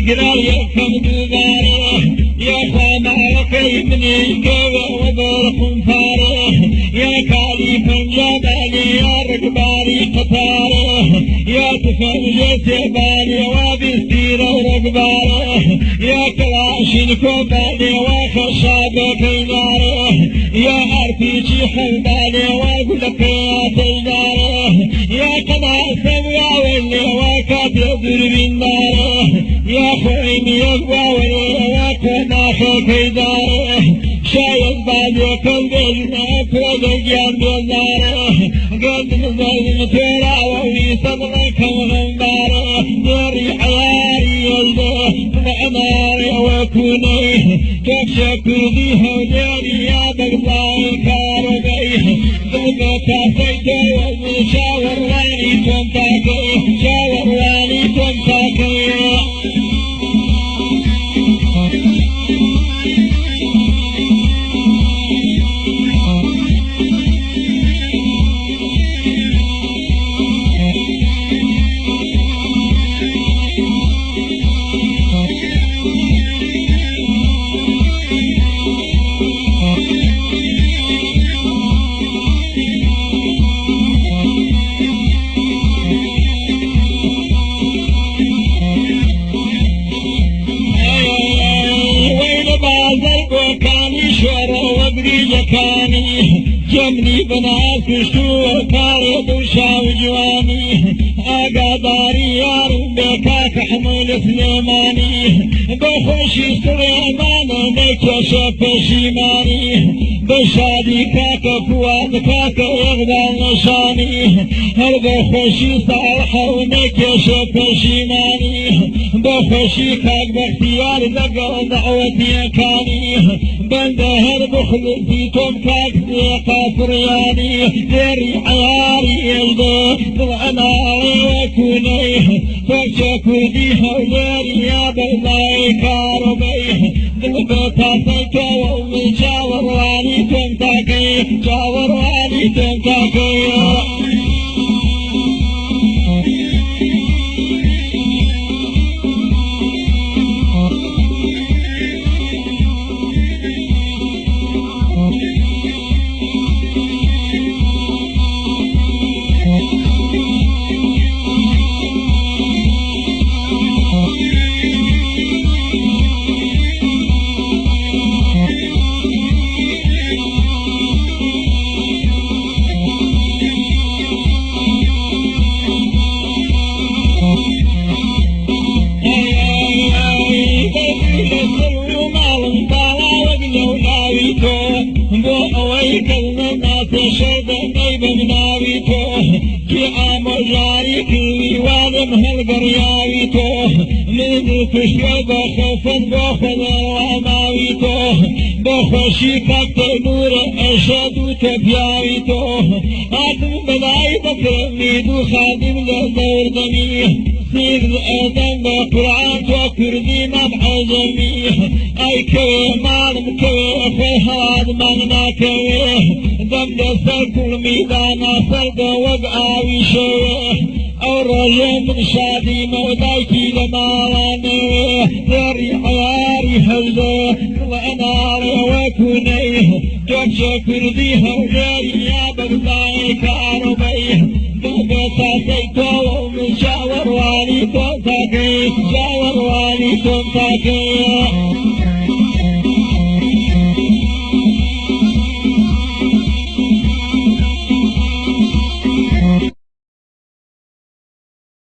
تقرا يفهم دباره يا خمارك يبني الكوى وبرخم فاره يا كاليفا جبالي يا رقبالي قطاره يا تفهم جسبالي وبستيره ورقباره يا كلاشينكو بالي وخشابك ناره يا ارتيجي حبالي وقلك يا تجاره يا كناسم يا ولي وكاتب بالناره يا خويم يقوى وكنا خيك داره شايد بعدك البلنا فرد جنب الناره قد نزل ترى ويصدقك وغنباره يري حياري يلده ناري وكوني تكشكر بيها وداري يا بغضاء كاربي ضمك سيدي وشاور راني تنتاكي شاور راني تنتاكي كاني جمني بنات شو كارد وشاوجواني أقداري يا ربك حمل سليماني بخشي سليمان بكشف شيماني بشادي كاك فواد كاك يغدى نشاني هل بخشي صالح ونكشف شيماني بخشي كاك باختيار ذكر دعوتي كاني بندهر بخلصي تمكاك قافرياني ديري عياري يلده بالعناري وكوني فشكر بيها وديري يا بغضاي كاربي بالبيتا سيكا ومن شاور واني تمتاكي شاور واني تمتاكي كشوة بخوفا بخلا وماويته بخشيكك تنور أشد تبياويته آدم بلاي بكرميد وخادم لدور دمي سير الأدم بقرآن وكردي مبعزمي أي كوي معلم كوي فهاد مغنى كوي دم دسر كل ميدان سرد وقعاوي شوي الرجل من شادي مودايكي لمالاني داري عياري هلده والنار وكوني تشكر بيها وداري يا بغضاي كاربي بغضا سيكو ومن شاور واني تنتاكي شاور واني تنتاكي